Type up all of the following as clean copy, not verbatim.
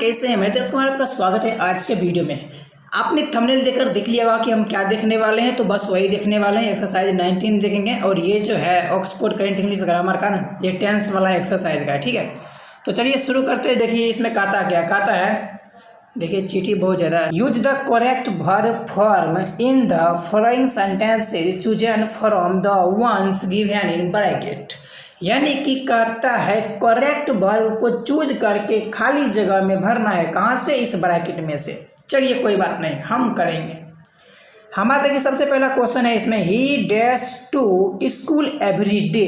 कैसे हैं? मेरे दोस्तों, आपका स्वागत है आज के वीडियो में। आपने थंबनेल देखकर देख लिया होगा कि हम क्या देखने वाले हैं, तो बस वही देखने वाले हैं। एक्सरसाइज 19 देखेंगे और ये जो है ऑक्सफोर्ड करंट इंग्लिश ग्रामर का ना, ये टेंस वाला एक्सरसाइज का है। ठीक है, तो चलिए शुरू करते हैं। देखिए इसमें कहता क्या कहता है, देखिए चीटी बहुत ज़्यादा है। Use the correct verb form in the following sentences chosen from the ones given in bracket. यानी कि कहता है करेक्ट वर्ब को चूज करके खाली जगह में भरना है। कहाँ से? इस ब्रैकेट में से। चलिए कोई बात नहीं, हम करेंगे। हमारा देखिए सबसे पहला क्वेश्चन है इसमें, he dash to school every day.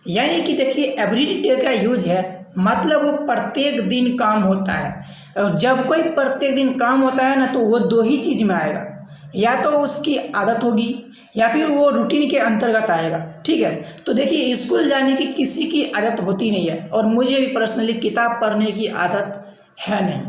यानी कि देखिए एवरी डे का यूज है, मतलब वो प्रत्येक दिन काम होता है। और जब कोई प्रत्येक दिन काम होता है ना, तो वो दो ही चीज़ में आएगा, या तो उसकी आदत होगी या फिर वो रूटीन के अंतर्गत आएगा। ठीक है, तो देखिए स्कूल जाने की किसी की आदत होती नहीं है, और मुझे भी पर्सनली किताब पढ़ने की आदत है नहीं,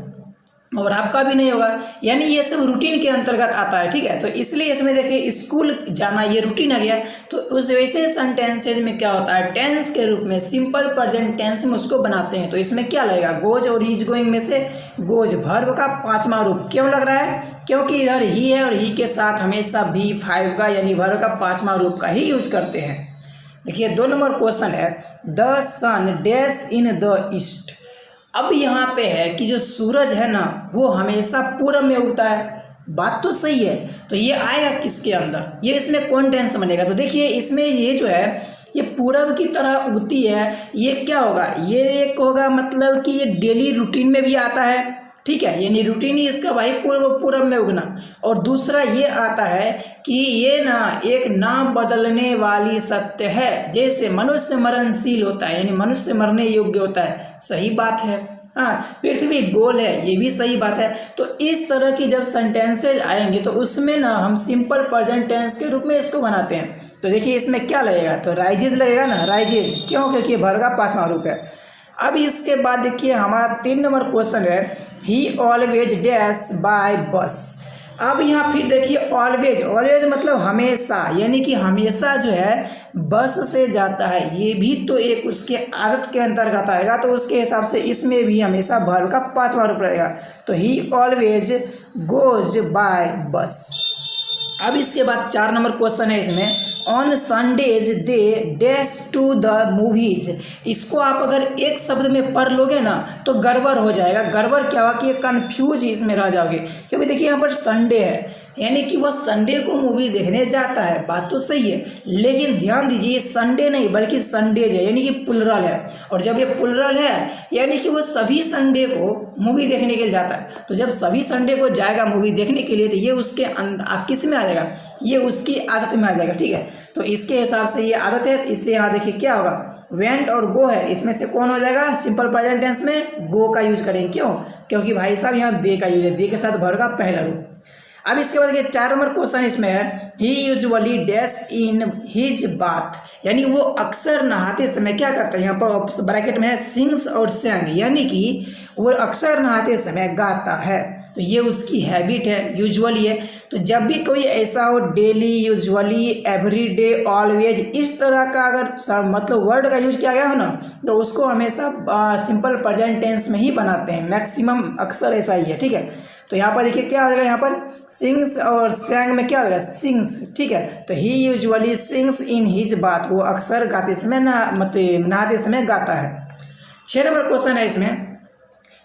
और आपका भी नहीं होगा। यानी ये सब रूटीन के अंतर्गत आता है। ठीक है, तो इसलिए इसमें देखिए स्कूल जाना ये रूटीन आ गया। तो उस वैसे सेंटेंसेज में क्या होता है, टेंस के रूप में सिंपल प्रेजेंट टेंस में उसको बनाते हैं। तो इसमें क्या लगेगा, गोज और इज गोइंग में से गोज वर्ब का पांचवा रूप। क्यों लग रहा है? क्योंकि इधर ही है और ही के साथ हमेशा भी 5 का यानी वर्ब का पांचवा रूप का ही यूज करते हैं। देखिए 2 नंबर क्वेश्चन है, the sun dash in the east. अब यहाँ पे है कि जो सूरज है ना, वो हमेशा पूरब में उगता है। बात तो सही है, तो ये आएगा किसके अंदर, ये इसमें कौन टेंस बनेगा? तो देखिए इसमें ये जो है ये पूरब की तरह उगती है। ये क्या होगा, ये एक होगा मतलब कि ये डेली रूटीन में भी आता है। ठीक है, यानी रूटीन ही इसका भाई पूरब में उगना। और दूसरा ये आता है कि ये ना एक नाम बदलने वाली सत्य है, जैसे मनुष्य मरणशील होता है, यानी मनुष्य मरने योग्य होता है। सही बात है। हाँ, पृथ्वी गोल है, ये भी सही बात है। तो इस तरह की जब सेंटेंसेज आएंगे तो उसमें ना हम सिंपल प्रेजेंट टेंस के रूप में इसको बनाते हैं। तो देखिए इसमें क्या लगेगा, तो राइजेज लगेगा ना, राइजेज। क्यों? क्योंकि वर्ब का पांचवा रूप है। अब इसके बाद देखिए हमारा 3 नंबर क्वेश्चन है, ही ऑलवेज डैश बाय बस। अब यहाँ फिर देखिए ऑलवेज, ऑलवेज मतलब हमेशा, यानी कि हमेशा जो है बस से जाता है। ये भी तो एक उसके आदत के अंतर्गत आएगा, तो उसके हिसाब से इसमें भी हमेशा वर्ब का पांचवा रूप रहेगा। तो ही ऑलवेज गोज बाय बस। अब इसके बाद 4 नंबर क्वेश्चन है इसमें, on Sundays they dash to the movies. इसको आप अगर एक शब्द में पढ़ लोगे ना तो गड़बड़ हो जाएगा। गड़बड़ क्या हुआ कि कंफ्यूज इसमें रह जाओगे, क्योंकि देखिए यहाँ पर संडे है, यानी कि वह संडे को मूवी देखने जाता है। बात तो सही है, लेकिन ध्यान दीजिए संडे नहीं बल्कि संडेज है, यानी कि प्लुरल है। और जब ये प्लुरल है यानी कि वो सभी संडे को मूवी देखने के लिए जाता है। तो जब सभी संडे को जाएगा मूवी देखने के लिए, तो ये उसके किस में आ जाएगा, ये उसकी आदत में आ जाएगा। ठीक है, तो इसके हिसाब से ये आदत है, इसलिए यहाँ देखिए क्या होगा, वेंट और गो है, इसमें से कौन हो जाएगा? सिंपल प्रेजेंट टेंस में गो का यूज करेंगे। क्यों? क्योंकि भाई साहब यहाँ दे का यूज है, दे के साथ वर्ब का पहला रूप। अब इसके बाद देखिए 4 नंबर क्वेश्चन इसमें है, he usually dash in his bath. यानी वो अक्सर नहाते समय क्या करता है, यहाँ पर ब्रैकेट में है सिंग्स और सेंग, यानी कि वो अक्सर नहाते समय गाता है। तो ये उसकी हैबिट है, यूजुअली है। तो जब भी कोई ऐसा हो, daily, usually, every day, always, इस तरह का अगर मतलब वर्ड का यूज किया गया हो ना, तो उसको हमेशा सिंपल प्रेजेंट टेंस में ही बनाते हैं। मैक्सिमम अक्सर ऐसा ही है। ठीक है, तो यहाँ पर देखिए क्या हो जाएगा, यहाँ पर सिंग्स और सैंग में क्या होगा, सिंग्स। ठीक है, तो he usually sings in his bath, वो अक्सर गाते समय मतलब नहाते समय गाता है। 6 नंबर क्वेश्चन है इसमें,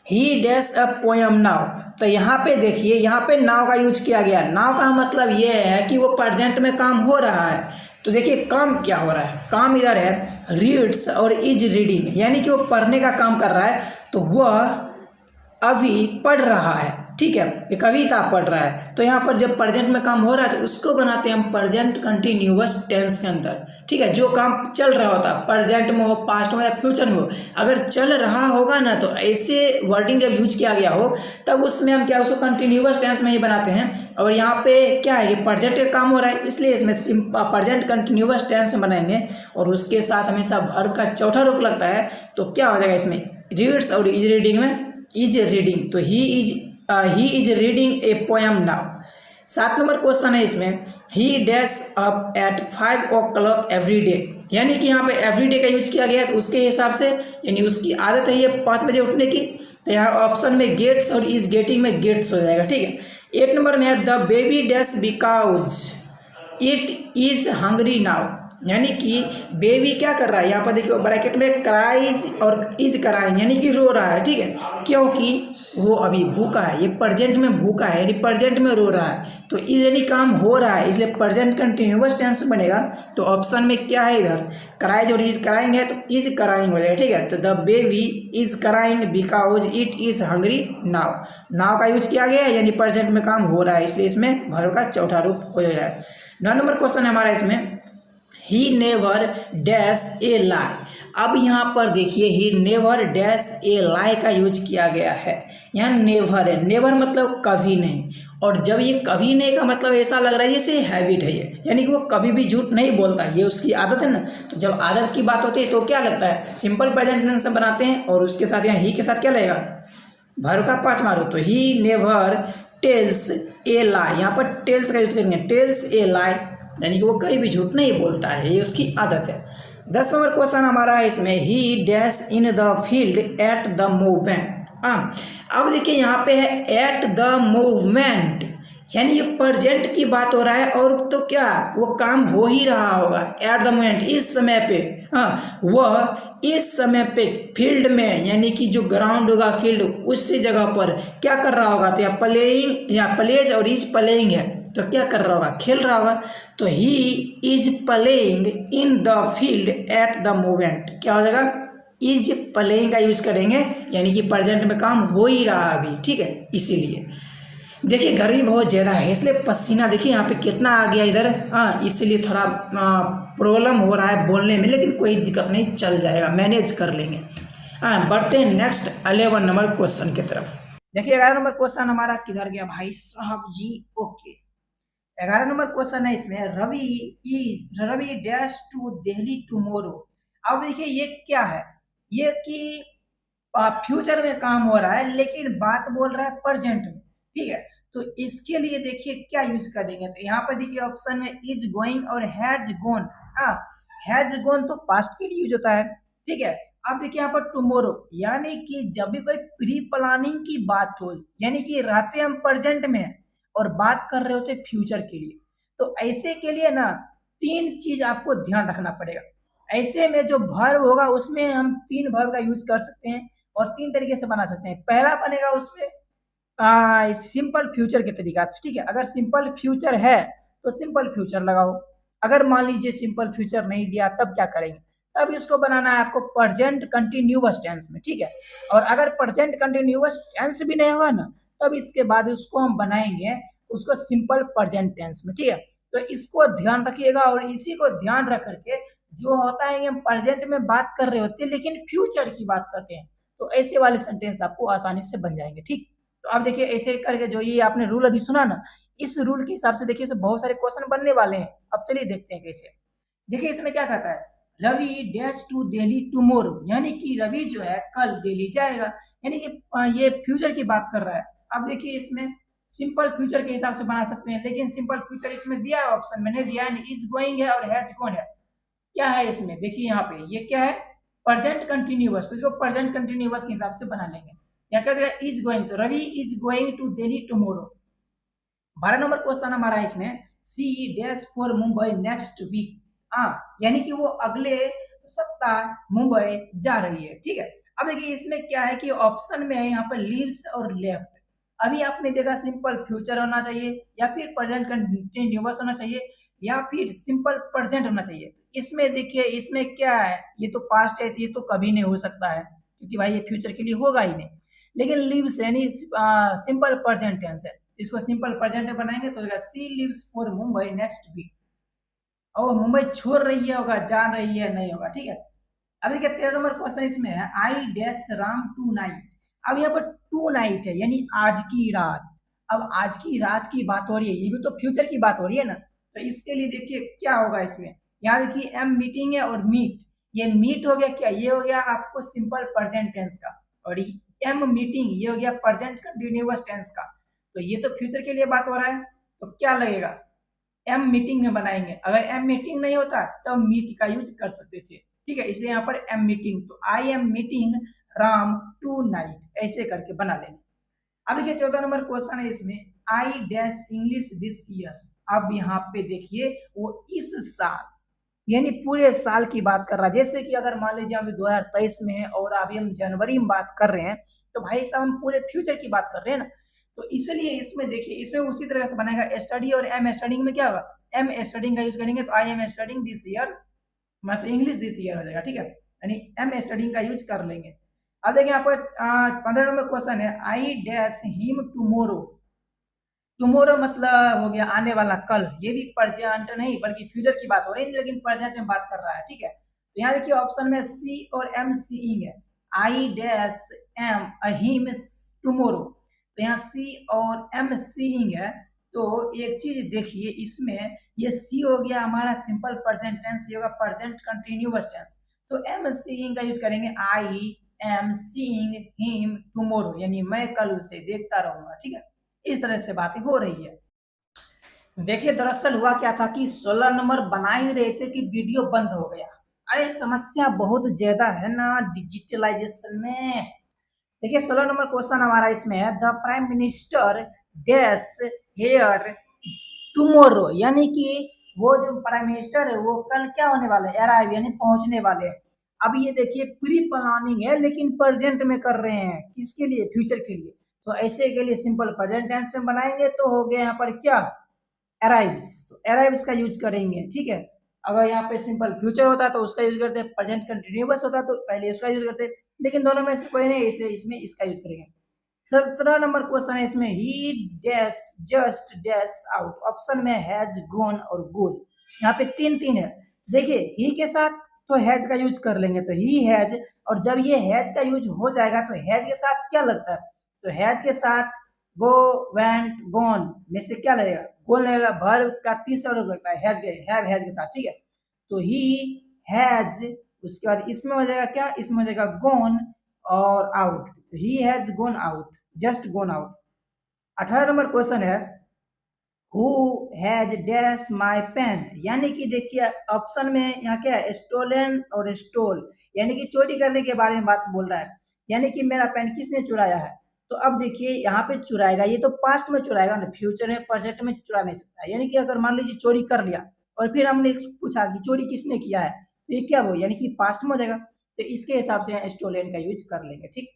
he dash a poem now. तो यहाँ पे देखिए, यहाँ पे नाउ का यूज किया गया। नाउ का मतलब ये है कि वो प्रेजेंट में काम हो रहा है। तो देखिए काम क्या हो रहा है, काम इधर है रीड्स और इज रीडिंग, यानी कि वो पढ़ने का काम कर रहा है। तो वह अभी पढ़ रहा है। ठीक है, ये कविता पढ़ रहा है। तो यहाँ पर जब प्रेजेंट में काम हो रहा है तो उसको बनाते हैं हम प्रेजेंट कंटिन्यूअस टेंस के अंदर। ठीक है, जो काम चल रहा होता है, प्रेजेंट में हो, पास्ट में हो या फ्यूचर में हो, अगर चल रहा होगा ना, तो ऐसे वर्डिंग जब यूज किया गया हो तब उसमें हम क्या उसको कंटिन्यूअस टेंस में ही बनाते हैं। और यहाँ पे क्या है, ये प्रेजेंट का काम हो रहा है, इसलिए इसमें प्रेजेंट कंटिन्यूअस टेंस में बनाएंगे। और उसके साथ हमेशा वर्ब का चौथा रूप लगता है। तो क्या हो जाएगा इसमें, रीड्स और इज रीडिंग में इज रीडिंग। तो he is reading A poem now. 7 number question है इसमें, he dash up at 5 o'clock every day, यानी कि यहाँ पे एवरी डे का यूज किया गया है, तो उसके हिसाब से यानी उसकी आदत है ये 5 बजे उठने की, तो यहाँ ऑप्शन में गेट्स और इज गेटिंग में गेट्स हो जाएगा। ठीक है। 8 नंबर में है the baby dash because it is hungry now, यानी कि बेबी क्या कर रहा है, यहाँ पर देखिए ब्रैकेट में क्राइज और इज कराइंग, यानी कि रो रहा है। ठीक है, क्योंकि वो अभी भूखा है, ये प्रेजेंट में भूखा है यानी प्रेजेंट में रो रहा है, तो इज यानी काम हो रहा है, इसलिए प्रेजेंट कंटिन्यूअस टेंस बनेगा। तो ऑप्शन में क्या है इधर, क्राइज और इज कराइंग है, तो इज कराइंग हो जाएगा। ठीक है, तो the baby is crying because it is hungry now, now का यूज किया गया है यानी प्रेजेंट में काम हो रहा है, इसलिए इसमें वर्ब का चौथा रूप हो जाएगा। 9 नंबर क्वेश्चन है हमारा इसमें, ही नेवर डैश ए लाई। अब यहाँ पर देखिए ही नेवर डैश ए लाई का यूज किया गया है, यहाँ नेवर है, नेवर मतलब कभी नहीं, और जब ये कभी नहीं का मतलब ऐसा लग रहा है जैसे हैबिट है ये, यानी कि वो कभी भी झूठ नहीं बोलता, ये उसकी आदत है ना। तो जब आदत की बात होती है तो क्या लगता है, सिंपल प्रेजेंट टेंस से बनाते हैं और उसके साथ यहाँ ही के साथ क्या लगेगा, वर्ब का 5वां रूप। तो ही नेवर टेल्स ए लाई, यहाँ पर टेल्स का यूज करेंगे, टेल्स ए लाई, यानी कि वो कहीं भी झूठ नहीं बोलता है, ये उसकी आदत है। 10 नंबर क्वेश्चन हमारा है इसमें, he dash in the field at the movement. हाँ, अब देखिए यहाँ पे है एट द मूवमेंट, यानी ये प्रेजेंट की बात हो रहा है, और तो क्या वो काम हो ही रहा होगा, एट द मोमेंट इस समय पे। हाँ, वह इस समय पे फील्ड में, यानी कि जो ग्राउंड होगा फील्ड उसी जगह पर क्या कर रहा होगा, तो या प्लेइंग या प्लेज और इज प्लेइंग है, तो क्या कर रहा होगा, खेल रहा होगा। तो he is playing in the field at the moment, क्या हो जाएगा, इज प्लेइंग का यूज करेंगे, यानी कि प्रेजेंट में काम हो ही रहा है अभी। ठीक है, इसीलिए देखिए गर्मी बहुत ज़्यादा है, इसलिए पसीना देखिए यहाँ पे कितना आ गया इधर। हाँ, इसलिए थोड़ा प्रॉब्लम हो रहा है बोलने में, लेकिन कोई दिक्कत नहीं, चल जाएगा, मैनेज कर लेंगे। हाँ, बढ़ते हैं नेक्स्ट 11 नंबर क्वेश्चन की तरफ। देखिए 11 नंबर क्वेश्चन हमारा किधर गया भाई साहब जी, ओके। 11 नंबर क्वेश्चन है इसमें, Ravi dash to Delhi tomorrow. अब देखिए ये क्या है, ये कि फ्यूचर में काम हो रहा है लेकिन बात बोल रहा है प्रेजेंट में। ठीक है, तो इसके लिए देखिए क्या यूज करेंगे, तो यहाँ पर देखिए ऑप्शन में इज गोइंग और हैज गोन। हाँ, हैज गोन तो पास्ट के लिए यूज होता है। ठीक है, अब देखिए यहाँ पर टुमारो, यानी कि जब भी कोई प्री प्लानिंग की बात हो, यानी कि रहते हम प्रेजेंट में और बात कर रहे होते फ्यूचर के लिए, तो ऐसे के लिए ना 3 चीज आपको ध्यान रखना पड़ेगा। ऐसे में जो वर्ब होगा उसमें हम 3 वर्ब का यूज कर सकते हैं और 3 तरीके से बना सकते हैं। पहला बनेगा उसमें सिंपल फ्यूचर के तरीका से। ठीक है, अगर सिंपल फ्यूचर है तो सिंपल फ्यूचर लगाओ, अगर मान लीजिए सिंपल फ्यूचर नहीं दिया तब क्या करेंगे, तब इसको बनाना है आपको प्रेजेंट कंटिन्यूअस टेंस में। ठीक है, और अगर प्रेजेंट कंटिन्यूअस टेंस भी नहीं होगा ना, तब इसके बाद उसको हम बनाएंगे उसको सिंपल प्रेजेंट टेंस में। ठीक है, तो इसको ध्यान रखिएगा, और इसी को ध्यान रख करके जो होता है हम प्रेजेंट में बात कर रहे होते हैं लेकिन फ्यूचर की बात करते हैं, तो ऐसे वाले सेंटेंस आपको आसानी से बन जाएंगे। ठीक, तो आप देखिए ऐसे करके जो ये आपने रूल अभी सुना ना, इस रूल के हिसाब से देखिए बहुत सारे क्वेश्चन बनने वाले हैं। अब चलिए देखते हैं कैसे। देखिए इसमें क्या कहता है, Ravi dash to Delhi tomorrow, यानी कि रवि जो है कल दिल्ली जाएगा, यानी कि ये फ्यूचर की बात कर रहा है। अब देखिए इसमें सिंपल फ्यूचर के हिसाब से बना सकते हैं, लेकिन सिंपल फ्यूचर इसमें दिया है, ऑप्शन में नहीं दिया है, इज गोइंग है और हैज गॉन है। क्या है इसमें, देखिए यहाँ पे ये क्या है, प्रेजेंट कंटिन्यूअस, तो इसको प्रेजेंट कंटिन्यूअस के हिसाब से बना लेंगे। क्या करेगा, इज गोइंग, तो Ravi is going to Delhi tomorrow. 12 number question हमारा है इसमें, she dash for Mumbai next week. हाँ, यानी कि वो अगले सप्ताह मुंबई जा रही है। ठीक है, अब देखिए इसमें क्या है कि ऑप्शन में है यहाँ पर लीव्स और लेफ्ट। अभी आपने देखा सिंपल फ्यूचर होना चाहिए, या फिर प्रेजेंट कंटिन्यूअस होना चाहिए, या फिर सिंपल प्रेजेंट होना चाहिए। इसमें देखिए इसमें क्या है, ये तो पास्ट है, ये तो कभी नहीं हो सकता है क्योंकि भाई ये फ्यूचर के लिए होगा ही नहीं। लेकिन लिव्स यानी सिंपल प्रेजेंट टेंस है, इसको सिंपल प्रेजेंट में बनाएंगे तो she leaves for Mumbai next week, और मुंबई छोड़ रही है होगा, जा रही है नहीं होगा। ठीक है, अब देखिए 13 नंबर क्वेश्चन इसमें है, I dash Ram tonight. अब यहाँ पर टू नाइट है यानी आज की रात। अब आज की रात की बात हो रही है, ये भी तो फ्यूचर की बात हो रही है ना, तो इसके लिए देखिए क्या होगा इसमें, यहाँ देखिए एम मीटिंग है और मीट, ये मीट हो गया, क्या ये हो गया आपको सिंपल प्रेजेंट टेंस का, और एम मीटिंग ये हो गया प्रेजेंट कंटिन्यूअस टेंस का, तो ये तो फ्यूचर के लिए बात हो रहा है, तो क्या लगेगा, एम मीटिंग में बनाएंगे। अगर एम मीटिंग नहीं होता तो मीट का यूज कर सकते थे, ठीक है, इसलिए यहाँ पर एम मीटिंग, तो I am meeting Ram tonight, ऐसे करके बना लेंगे। अब देखिए 14 नंबर क्वेश्चन है इसमें, I dash English this year. अब यहाँ पे देखिए वो इस साल यानी पूरे साल की बात कर रहा है। जैसे कि अगर मान लीजिए अभी 2023 में है और अभी हम जनवरी में बात कर रहे हैं, तो भाई साहब हम पूरे फ्यूचर की बात कर रहे हैं ना, तो इसलिए इसमें देखिए इसमें उसी तरह से बनाएगा स्टडी, और एम स्टडिंग में क्या होगा, एम स्टडिंग का यूज करेंगे, तो I am studying this year, मतलब इंग्लिश दिस ईयर हो जाएगा, ठीक है, यानी एम स्टडिंग का यूज कर लेंगे। अब देखिए यहाँ पर 15 नंबर क्वेश्चन है, I dash him tomorrow. Tomorrow मतलब हो गया आने वाला कल, ये भी प्रेजेंट नहीं बल्कि फ्यूचर की बात हो रही है, लेकिन प्रेजेंट में बात कर रहा है, ठीक है। तो यहाँ देखिए ऑप्शन में सी और एम सीइंग है, I dash am him tomorrow, तो यहाँ सी और एम सीइंग है। तो एक चीज देखिए इसमें, ये सी हो गया हमारा सिंपल प्रेजेंट टेंस, ये होगा प्रेजेंट कंटिन्यूअस टेंस, तो एम सीइंग का यूज करेंगे, I am seeing him tomorrow, यानी मैं कल उसे देखता रहूंगा, ठीक है, इस तरह से बातें हो रही है। देखिए दरअसल हुआ क्या था कि 16 नंबर बना ही रहे थे कि वीडियो बंद हो गया। अरे समस्या बहुत ज्यादा है ना डिजिटलाइजेशन में। देखिए 16 नंबर क्वेश्चन हमारा इसमें है, the prime minister dash here tomorrow, यानी कि वो जो प्राइम मिनिस्टर है वो कल क्या होने वाले, अराइव यानी पहुंचने वाले हैं। अब ये देखिए प्री प्लानिंग है लेकिन प्रेजेंट में कर रहे हैं, किसके लिए, फ्यूचर के लिए, तो ऐसे के लिए सिंपल प्रेजेंट टेंस में बनाएंगे तो हो गया यहाँ पर क्या, अराइव्स, तो अराइव्स का यूज करेंगे, ठीक है। अगर यहाँ पे सिंपल फ्यूचर होता तो उसका यूज करते, प्रेजेंट कंटिन्यूअस होता तो पहले इसका यूज करते, लेकिन दोनों में से कोई नहीं इसलिए इसमें इसका यूज करेंगे। 17 नंबर क्वेश्चन है इसमें, he dash just dash out, option में हैज गॉन और गोज, यहाँ पे तीन तीन है। देखिए ही के साथ तो हैज का यूज कर लेंगे, तो ही हैज, और जब ये हैज का यूज हो जाएगा तो हैज के साथ क्या लगता है, तो हैज के साथ गो वेंट गॉन में से क्या लगेगा, गोन लगेगा, वर्ब का तीसरा रूप लगता है हैज, हैव हैज के साथ, ठीक है। तो ही हैज, उसके बाद इसमें हो जाएगा क्या, इसमें हो जाएगा गॉन और आउट, तो he has gone out, just gone out. 18 number question है, who has dash my pen, यानी कि देखिए ऑप्शन में यहाँ क्या है, स्टोलन और स्टोल, यानी कि चोरी करने के बारे में बात बोल रहा है, यानी कि मेरा पेन किसने चुराया है। तो अब देखिए यहाँ पे चुराएगा, ये तो पास्ट में चुराएगा ना, फ्यूचर में प्रेजेंट में चुरा नहीं सकता, यानी कि अगर मान लीजिए चोरी कर लिया और फिर हमने पूछा कि चोरी किसने किया है, तो ये क्या वो यानी कि पास्ट में हो जाएगा, तो इसके हिसाब से स्टोलन का यूज कर लेंगे, ठीक।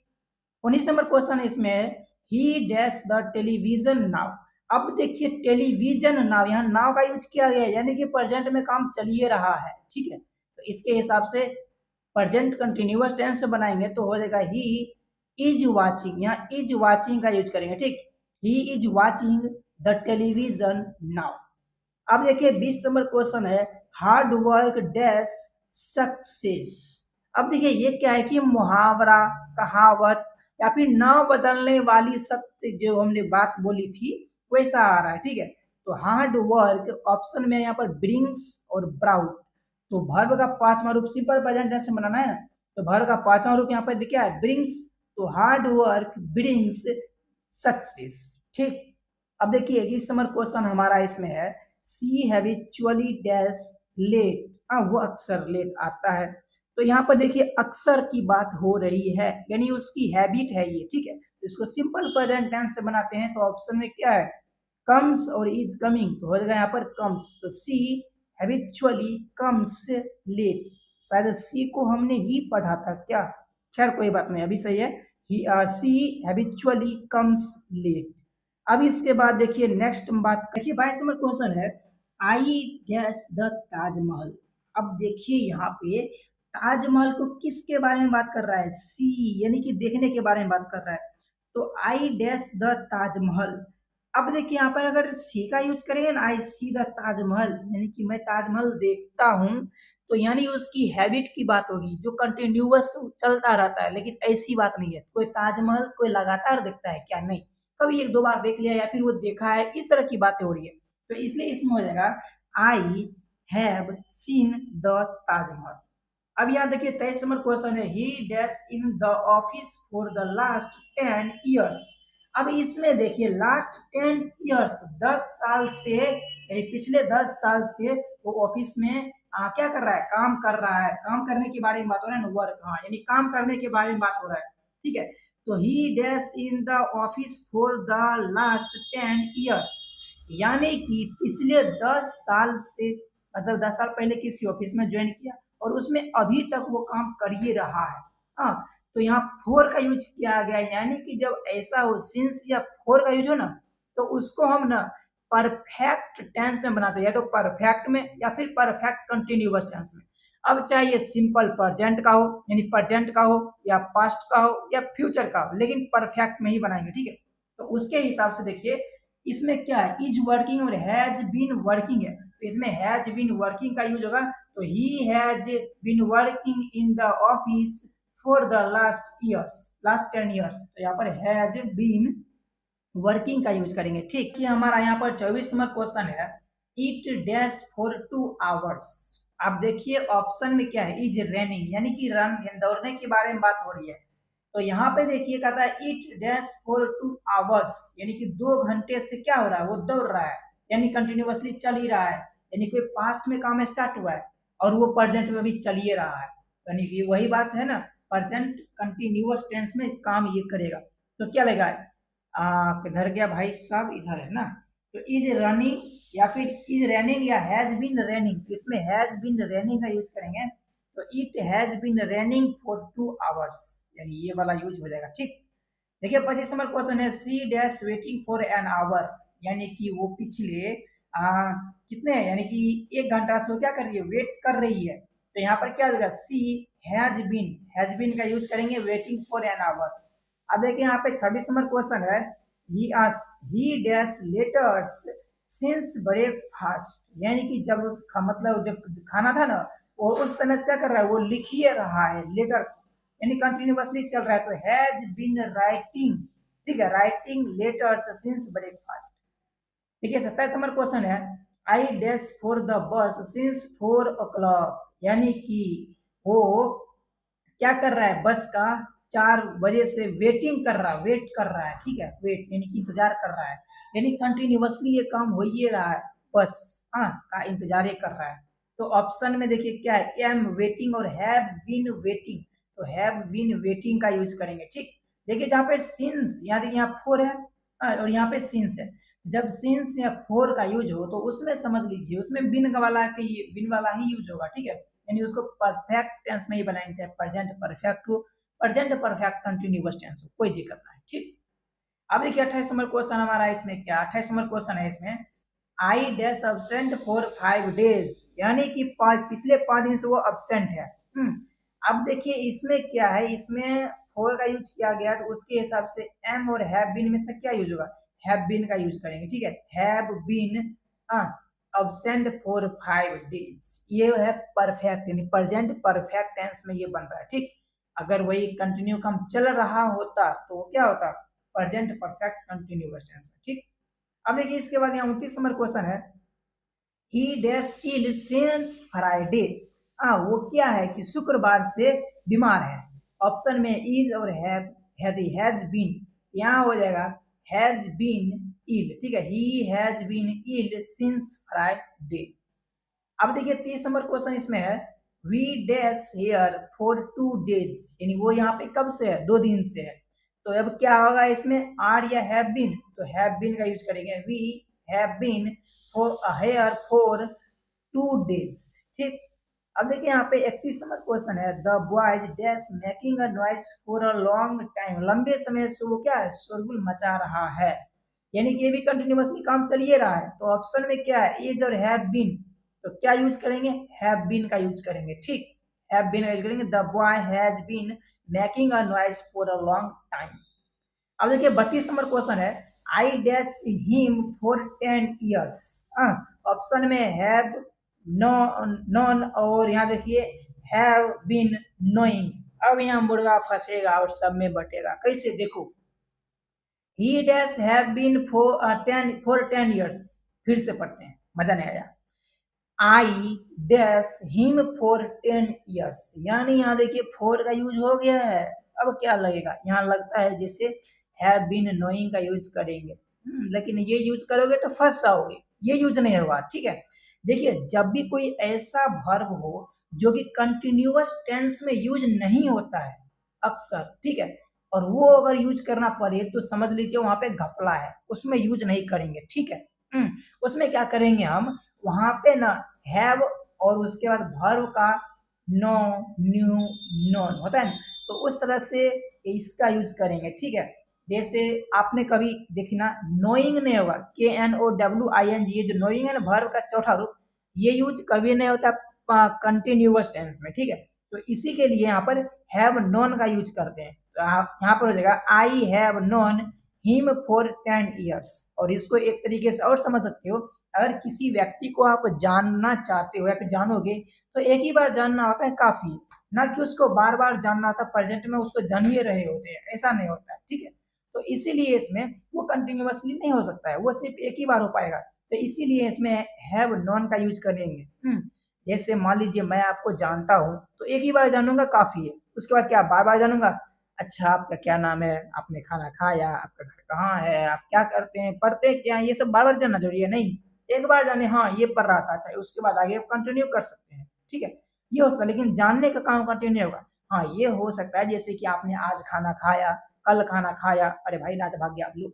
19 नंबर क्वेश्चन इसमें, he dash the television now. अब देखिए टेलीविजन नाउ, यहाँ नाउ का यूज किया गया है, यानी कि प्रेजेंट में काम चलिए रहा है, ठीक है, तो इसके हिसाब से प्रेजेंट कंटिन्यूअस टेंस से बनाएंगे तो हो जाएगा ही इज वाचिंग, यहाँ इज वाचिंग का यूज करेंगे, ठीक, he is watching the television now. अब देखिए 20 नंबर क्वेश्चन है, हार्ड वर्क डैश सक्सेस। अब देखिए ये क्या है कि मुहावरा, कहावत या फिर न बदलने वाली सत्य जो हमने बात बोली थी वैसा आ रहा है, ठीक है। तो हार्ड वर्क ऑप्शन में यहाँ पर ब्रिंग्स और ब्राउट, तो वर्ब का पांचवा रूप सिंपल प्रेजेंट टेंस में बनाना है ना, तो वर्ब का पांचवा रूप यहाँ पर क्या है, ब्रिंग्स, तो हार्ड वर्क ब्रिंग्स सक्सेस, ठीक। अब देखिए इस नंबर क्वेश्चन हमारा इसमें है, सी हैबिचुअली डैश लेट, हाँ वो अक्सर लेट आता है, तो यहाँ पर देखिए अक्सर की बात हो रही है, यानी उसकी हैबिट है ये, ठीक है, तो इसको सिंपल प्रेजेंट टेंस से बनाते हैं, तो ऑप्शन में क्या है, कम्स और इज कमिंग, तो हो जाएगा यहाँ पर कम्स, तो सी हैबिचुअली कम्स लेट, शायद सी को हमने ही पढ़ा था क्या, खैर कोई बात नहीं, अभी सही है, सी हैबिचुअली कम्स लेट। अब इसके बाद देखिए नेक्स्ट बात, देखिए 22 नंबर क्वेश्चन है, आई गैस द ताजमहल। अब देखिए यहाँ पे ताजमहल को किसके बारे में बात कर रहा है, सी, यानी कि देखने के बारे में बात कर रहा है, तो आई डैश द ताजमहल। अब देखिए यहाँ पर अगर सी का यूज करेंगे ना, आई सी द ताजमहल, यानी कि मैं ताजमहल देखता हूँ, तो यानी उसकी हैबिट की बात होगी जो कंटिन्यूअस चलता रहता है, लेकिन ऐसी बात नहीं है, कोई ताजमहल कोई लगातार देखता है क्या, नहीं, कभी एक दो बार देख लिया या फिर वो देखा है, इस तरह की बातें हो रही है, तो इसलिए इसमें हो जाएगा I have seen the Taj Mahal. अब यहाँ देखिए 23 नंबर क्वेश्चन है, he dash in the office for the last 10 years. अब इसमें देखिए लास्ट 10 ईयर्स 10 साल से यानी पिछले 10 साल से वो ऑफिस में क्या कर रहा है, काम कर रहा है। काम करने के बारे में बात हो रहा है ना, वर्क, हाँ यानी काम करने के बारे में बात हो रहा है। ठीक है, तो ही dash in the office for the last 10 years, यानी कि पिछले 10 साल से, मतलब 10 साल पहले किसी ऑफिस में ज्वाइन किया और उसमें अभी तक वो काम कर ही रहा है। हाँ, तो यहाँ फोर का यूज किया गया, यानी कि जब ऐसा हो सिंस या फोर का यूज हो ना, तो उसको हम ना परफेक्ट टेंस में बनाते हैं, या तो परफेक्ट में या फिर परफेक्ट कंटिन्यूअस टेंस में। अब चाहे ये सिंपल प्रेजेंट का हो, यानी प्रेजेंट का हो, या पास्ट का हो, या फ्यूचर का हो, लेकिन परफेक्ट में ही बनाएंगे। ठीक है, तो उसके हिसाब से देखिए इसमें क्या है, इज वर्किंग और हैज बीन वर्किंग है, तो इसमें हैज बीन वर्किंग का यूज होगा, तो he has been working in the office for the last years, last 10 years, तो यहाँ पर हैज बीन वर्किंग का यूज करेंगे। ठीक, ये हमारा यहाँ पर 24 नंबर क्वेश्चन है, इट डैश फॉर 2 आवर्स। आप देखिए ऑप्शन में क्या है, इज रनिंग, यानी कि रन दौड़ने के बारे में बात हो रही है। तो यहाँ पे देखिए कहता है इट डैश फॉर 2 आवर्स, यानी कि 2 घंटे से क्या हो रहा है, वो दौड़ रहा है, यानी कंटिन्यूअसली चल ही रहा है, यानी कोई पास्ट में काम स्टार्ट हुआ है और वो प्रेजेंट में भी चल ही रहा है, यानी कि वही बात है ना, प्रेजेंट कंटिन्यूअस टेंस में काम ये करेगा। तो क्या लगेगा, किधर गया भाई साहब, इधर है ना, तो इज रनिंग या फिर इज रनिंग या हैज बीन रनिंग, तो इसमें हैज बीन रनिंग का यूज करेंगे, तो it has been running for 2 hours, यानी ये वाला यूज हो जाएगा। ठीक, देखिए 25 नंबर क्वेश्चन है, she dash waiting for an hour, यानी कि वो पिछले कितने, यानी कि 1 घंटा से वो क्या कर रही है, वेट कर रही है, तो यहाँ पर क्या होगा, सी हैज बीन का यूज करेंगे वेटिंग फॉर एन आवर। अब देखिए यहाँ पे 26 नंबर क्वेश्चन है, he dash letters since breakfast, यानी कि जब मतलब जब खाना था ना, वो उस समय क्या कर रहा है, वो लिख ही रहा है लेटर, यानी कंटिन्यूअसली चल रहा है, तो हैज बीन राइटिंग, ठीक है, राइटिंग लेटर्स सिंस ब्रेकफास्ट। देखिए 27 नंबर क्वेश्चन है, I dash for the bus since 4 o'clock, यानी कि वो क्या कर रहा है, बस का 4 बजे से वेटिंग कर रहा है, वेट कर रहा है। ठीक है, वेट यानी कि इंतजार कर रहा है, यानी कंटिन्यूअसली ये काम हो ही रहा है, बस का इंतजार ये कर रहा है। तो ऑप्शन में देखिए क्या है, एम वेटिंग और हैव बीन वेटिंग, तो हैव बीन वेटिंग का यूज करेंगे। ठीक, देखिए जहाँ पे सिंस, यहाँ फोर है और यहाँ पे सिंस है, जब सिंस या फोर का यूज हो तो उसमें समझ लीजिए उसमें बिन वाला बिन वाला ही यूज होगा। ठीक है, यानी उसको परफेक्ट टेंस में ही बनाएंगे, चाहे प्रेजेंट परफेक्ट हो, प्रेजेंट परफेक्ट कंटिन्यूअस टेंस हो, कोई दिक्कत नहीं। ठीक, अब देखिए 28 नंबर क्वेश्चन हमारा, इसमें क्या 28 नंबर क्वेश्चन है, इसमें I dash absent for 5 days, यानी कि पिछले 5 दिन से वो अब्सेंट है। अब देखिए इसमें क्या है, इसमें फोर का यूज किया गया, तो उसके हिसाब से एम और हैव बीन में से क्या यूज होगा, हैव बीन का यूज करेंगे। ठीक है, have been absent for 5 days, ये है परफेक्ट, यानी प्रेजेंट परफेक्ट टेंस में ये बन रहा है। ठीक, अगर वही कंटिन्यू काम चल रहा होता तो क्या होता, प्रेजेंट परफेक्ट कंटिन्यूअस टेंस में। ठीक, अब देखिए इसके बाद यहाँ 29 नंबर क्वेश्चन है, he dash ill since Friday, वो क्या है कि शुक्रवार से बीमार है। ऑप्शन में इज और हैज बीन, यहाँ हो जाएगा हैज बीन इल। ठीक है, he has been ill since Friday. अब देखिए 30 नंबर क्वेश्चन इसमें है, we dash here for 2 days, यानी वो यहाँ पे कब से है, 2 दिन से है, तो अब क्या होगा इसमें, आर या हैव बीन, तो हैव बीन का यूज करेंगे, we have been for here for 2 days. ठीक, अब देखिए यहाँ पे 31 नंबर क्वेश्चन है, the boys dash making a noise for a long time, लंबे समय से वो क्या है, शोरगुल मचा रहा है, यानी कि ये भी कंटिन्यूअसली काम चल ही रहा है। तो ऑप्शन में क्या है, इज और हैव बीन, तो क्या यूज करेंगे, हैव बीन का यूज करेंगे। ठीक, हैव बीन का यूज करेंगे, the boy has been making a noise for a long time. अब देखिए 32 नंबर क्वेश्चन है, I dash him for 10 years, option में हैव नॉन और यहाँ देखिए हैव बीन नोइंग। अब यहाँ मुर्गा फंसेगा और सब में बटेगा, कैसे देखो, he dash have been for 10 years, फिर से पढ़ते हैं, मजा नहीं आया, I dash him for 10 years, यानी यहाँ देखिए फोर का यूज हो गया है। अब क्या लगेगा, यहाँ लगता है जैसे हैव बीन नोइंग का यूज करेंगे। लेकिन ये यूज करोगे तो फंस जाओगे, ये यूज नहीं होगा। ठीक है, देखिए जब भी कोई ऐसा वर्ब हो जो कि कंटिन्यूअस टेंस में यूज नहीं होता है अक्सर, ठीक है, और वो अगर यूज करना पड़े तो समझ लीजिए वहां पे घपला है, उसमें यूज नहीं करेंगे। ठीक है, उसमें क्या करेंगे हम, वहां पे ना हैव और उसके बाद वर्ब का नो, न्यू, नॉन होता है ना, तो उस तरह से इसका यूज करेंगे। ठीक है, जैसे आपने कभी देखना नोइंग नहीं होगा, KNOWING, ये जो नोइंग है ना वर्ब का चौथा रूप, ये यूज कभी नहीं होता कंटिन्यूअस टेंस में। ठीक है, तो इसी के लिए यहाँ पर हैव नोन का यूज करते हैं। तो यहाँ पर हो जाएगा I have known him for 10 years. और इसको एक तरीके से और समझ सकते हो, अगर किसी व्यक्ति को आप जानना चाहते हो या फिर जानोगे तो एक ही बार जानना होता है काफी, ना कि उसको बार बार जानना होता, प्रेजेंट में उसको जान ही रहे होते हैं, ऐसा नहीं होता है। ठीक है, तो इसीलिए इसमें वो कंटिन्यूअसली नहीं हो सकता है, वो सिर्फ एक ही बार हो पाएगा। तो इसीलिए इसमें हैव नॉन का यूज करेंगे। जैसे मान लीजिए मैं आपको जानता हूँ तो एक ही बार जानूंगा काफी है, उसके बाद क्या बार बार जानूंगा, अच्छा आपका क्या नाम है, आपने खाना खाया, आपका घर कहाँ है, आप क्या करते हैं, पढ़ते हैं क्या, ये सब बार बार जानना जरूरी है नहीं। एक बार जाने हाँ ये पढ़ रहा था, अच्छा उसके बाद आगे कंटिन्यू कर सकते हैं। ठीक है, ये हो सकता है, लेकिन जानने का काम कंटिन्यू होगा। हाँ ये हो सकता है जैसे कि आपने आज खाना खाया, कल खाना खाया, अरे भाई लाइट भाग गया, लो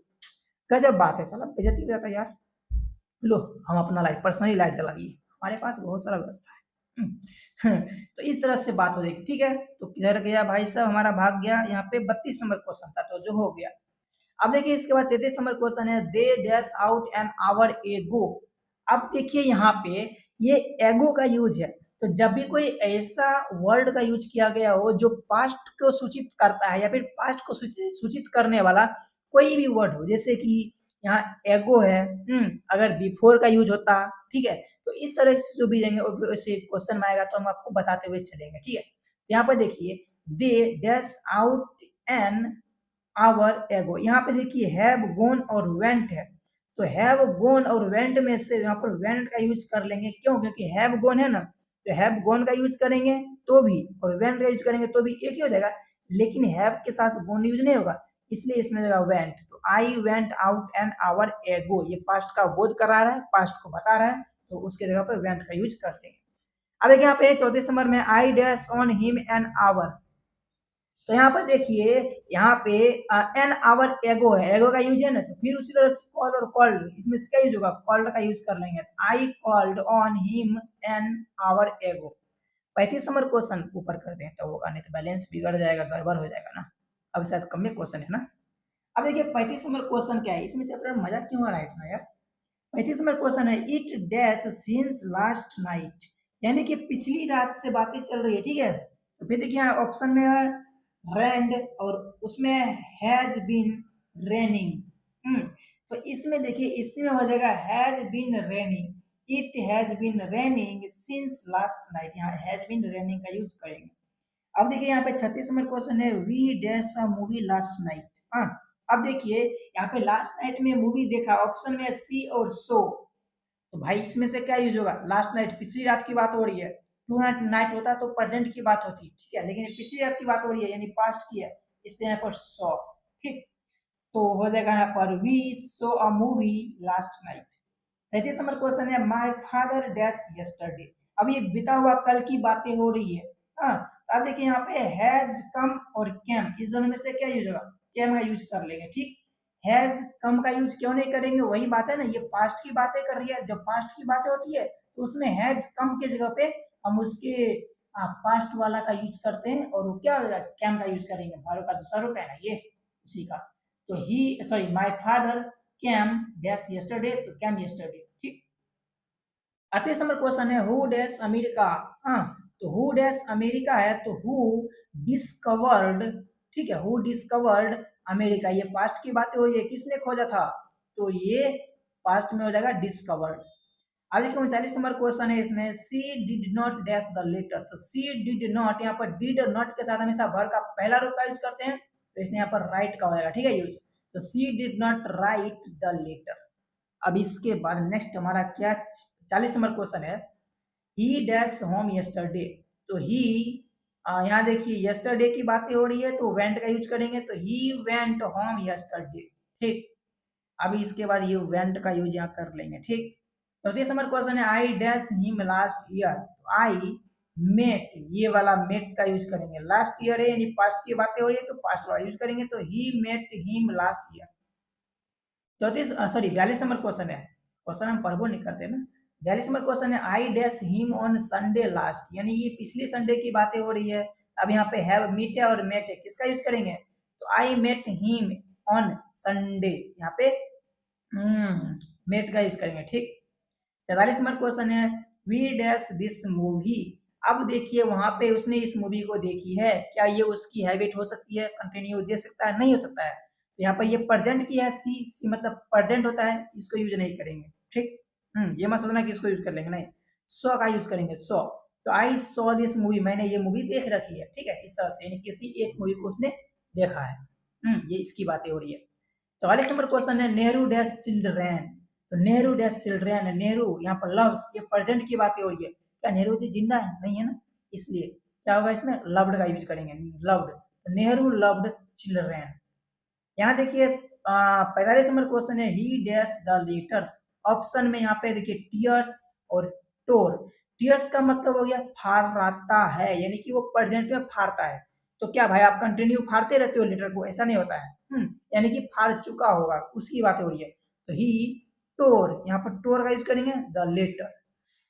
गजब बात है, साला बेइज्जती हो जाता है यार, लो हम अपना लाइट पर्सनली लाइट जला दिए, हमारे पास बहुत सारा व्यवस्था है। तो इस तरह से बात हो जाएगी। ठीक है, तो किधर गया भाई साहब, हमारा भाग गया, यहाँ पे 32 नंबर क्वेश्चन था तो जो हो गया। अब देखिए इसके बाद 33 नंबर क्वेश्चन है, they dash out an hour एगो। अब देखिए यहाँ पे ये एगो का यूज है, तो जब भी कोई ऐसा वर्ड का यूज किया गया हो जो पास्ट को सूचित करता है या फिर पास्ट को सूचित करने वाला कोई भी वर्ड हो, जैसे कि यहाँ एगो है, अगर बिफोर का यूज होता, ठीक है, तो इस तरह से जो भी रहेंगे वैसे क्वेश्चन में आएगा तो हम आपको बताते हुए चलेंगे। ठीक है, यहाँ पर देखिए they dash out an hour एगो, यहाँ पे देखिए हैव गोन और वेंट है, तो हैव गोन और वेंट में से यहाँ पर वेंट का यूज कर लेंगे। क्यों, क्योंकि हैव गोन है ना, तो हैव गोन का यूज करेंगे तो भी और वेंट का यूज करेंगे तो भी एक ही हो जाएगा, लेकिन हैव के साथ गोन यूज नहीं होगा, इसलिए इसमें जाएगा वेंट। तो I went out an hour एगो, ये पास्ट का बोध करा रहा है, पास्ट को बता रहा है, तो उसके जगह पर वेंट का यूज कर देंगे। अब देखिए यहाँ पे 34 नंबर में I dash on him an hour, तो यहाँ पर देखिए यहाँ पे एन आवर एगो है, एगो का यूज है ना, तो फिर उसी तरह से कॉल और कॉल्ड, इसमें से क्या यूज होगा, कॉल्ड का यूज कर लेंगे। I called on him an hour एगो। 35 नंबर क्वेश्चन ऊपर कर दें तो होगा, नहीं तो बैलेंस बिगड़ जाएगा, गड़बड़ हो जाएगा ना, अब शायद कम में क्वेश्चन है ना। अब देखिए 35 नंबर क्वेश्चन क्या है, इसमें चैप्टर मजा क्यों आ रहा है इतना यार। 35 नंबर क्वेश्चन है, it dash since last night, यानी कि पिछली रात से बातें चल रही है। ठीक है, तो फिर देखिए ऑप्शन में है रेंड और उसमें हैज बीन रेनिंग। तो इसमें देखिए इसमें हो जाएगा has been raining, it has been raining since last night, यहाँ हैज बीन रेनिंग का यूज करेंगे। अब देखिए यहाँ पे 36 नंबर क्वेश्चन है, we dash a movie last night. हाँ, अब देखिए यहाँ पे लास्ट नाइट में मूवी देखा, ऑप्शन में सी और सो, तो भाई इसमें से क्या यूज होगा, लास्ट नाइट पिछली रात की बात हो रही है, टू नाइट नाइट होता तो प्रेजेंट की बात होती, ठीक है, लेकिन पिछली रात की बात हो रही है यानी पास्ट की है, इसलिए यहाँ पर सॉ। ठीक, तो हो जाएगा यहाँ पर we saw a movie last night. 37 number question है, माय फादर डैश यस्टरडे, अब ये बीता हुआ कल की बातें हो रही है। हाँ, अब देखिए यहाँ पे हैज कम और कैम, इस दोनों में से क्या यूज होगा, कैम का यूज कर लेंगे। ठीक, हैज कम का यूज क्यों नहीं करेंगे, वही बात है ना, ये पास्ट की बातें कर रही है, जब पास्ट की बातें होती है तो उसमें हैज कम के जगह पे हम उसके पास्ट वाला का यूज करते हैं और वो क्या होगा, कैम का यूज करेंगे, भारो का दूसरा रूप है ना ये उसी का। तो he sorry my father came dash yesterday, तो कैम यस्टरडे। ठीक, 38 नंबर क्वेश्चन है, हु डैश अमेरिका। हाँ, तो हु डैश अमेरिका है, तो हु डिस्कवर्ड, ठीक है, हु डिस्कवर्ड अमेरिका, ये पास्ट की बातें हो रही है, किसने खोजा था, तो ये पास्ट में हो जाएगा डिस्कवर्ड। अब देखिए 39 नंबर क्वेश्चन है, इसमें she did not dash the letter, तो सी डिड नॉट, यहाँ पर डिड और नॉट के साथ हमेशा वर्ब का पहला रूप का यूज करते हैं, तो इसमें यहाँ पर राइट का हो जाएगा। ठीक है यूज, तो she did not write the letter. अब इसके बाद नेक्स्ट हमारा क्या 40 नंबर क्वेश्चन है, ही डैश होम यस्टरडे, तो ही यहाँ देखिए यस्टरडे की बातें हो रही है तो वेंट का यूज करेंगे, तो ही वेंट होम यस्टरडे। ठीक, अभी इसके बाद ये वेंट का यूज यहाँ कर लेंगे। ठीक, चौथे नंबर क्वेश्चन है I dash him last year, तो आई मेट, ये वाला मेट का यूज करेंगे। लास्ट ईयर है यानी पास्ट की बातें हो रही है तो पास्ट वाला यूज करेंगे, तो he met him last year. 42 number question है, क्वेश्चन हम पढ़बो नहीं करते ना। 42 नंबर क्वेश्चन है I dash him on Sunday last, यानी ये पिछले संडे की बातें हो रही है। अब यहाँ पे हैव मीट है और मेट है, किसका यूज करेंगे, तो I met him on Sunday, यहाँ पे मेट का यूज करेंगे। ठीक, 43 नंबर क्वेश्चन है वी डैश दिस मूवी, अब देखिए वहां पे उसने इस मूवी को देखी है, क्या ये उसकी हैबिट हो सकती है, कंटिन्यू दे सकता है, नहीं हो सकता है। तो यहाँ पर ये प्रेजेंट की है, सी मतलब प्रेजेंट होता है, इसको यूज नहीं करेंगे। ठीक, ये मत सोचना कि इसको यूज कर लेंगे, नहीं, सो का यूज करेंगे, सो। तो आई सॉ दिस मूवी, मैंने ये मूवी देख रखी है। ठीक है, इस तरह से यानी किसी एक मूवी को उसने देखा है। ये इसकी बातें हो रही है। 44 नंबर क्वेश्चन है नेहरू डैश चिल्ड्रेन, तो नेहरू डैश चिल्ड्रेन, नेहरू यहाँ पर लव्स, ये प्रेजेंट की बातें हो रही है, क्या नेहरू जी जिंदा है, नहीं है ना, इसलिए क्या होगा इसमें लव्ड का यूज करेंगे, लव्ड, तो नेहरू लव्ड चिल्ड्रेन। यहाँ देखिए 45 नंबर क्वेश्चन है he dash the letter, option में यहाँ पे देखिए टीयर्स और टोर, टीयर्स का मतलब हो गया फाड़ता है, यानी कि वो प्रेजेंट में फाड़ता है। तो क्या भाई आप कंटिन्यू फाड़ते रहते हो लेटर को, ऐसा नहीं होता है। यानी कि फाड़ चुका होगा, उसकी बात हो रही है। तो ही टोर, यहाँ पर टोर का यूज करेंगे द लेटर।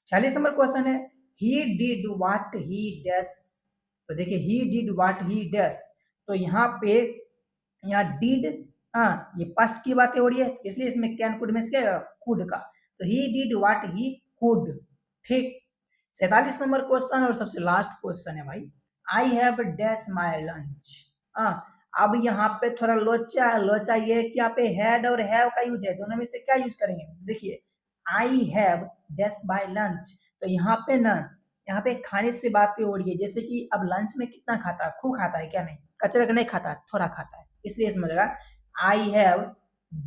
46 नंबर क्वेश्चन है he did what he dash, तो देखिए he did what he dash, तो यहाँ पे यहाँ डिड, ये पास्ट की बातें हो रही है, इसलिए इसमें कैन कुड में से कुड का, तो he did what he could. ठीक, 47 नंबर क्वेश्चन और सबसे लास्ट क्वेश्चन है भाई आई हैव डैश माय लंच। अब यहाँ पे थोड़ा लोचा है, लोचा ये कि यहाँ पे हैड और हैव का यूज है, दोनों में से क्या यूज करेंगे, देखिए आई हैव डैश बाय लंच, तो यहाँ पे ना, यहाँ पे खाने से बातें हो रही है, जैसे कि अब लंच में कितना खाता है, खूब खाता है क्या, नहीं, कचरे का नहीं खाता, थोड़ा खाता है, इसलिए इसमें लगा I have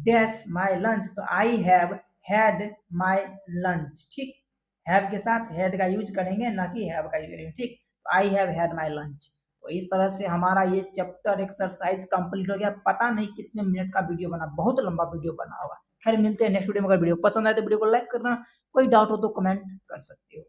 dash my lunch, तो I have had my lunch. ठीक, हैव के साथ हैड का यूज करेंगे, ना कि हैव का यूज करेंगे। ठीक, तो I have had my lunch. तो इस तरह से हमारा ये चैप्टर एक्सरसाइज कंप्लीट हो गया। पता नहीं कितने मिनट का वीडियो बना, बहुत लंबा वीडियो बना होगा। खैर मिलते हैं नेक्स्ट वीडियो में। अगर वीडियो पसंद आए तो वीडियो को लाइक करना, कोई डाउट हो तो कमेंट कर सकते हो।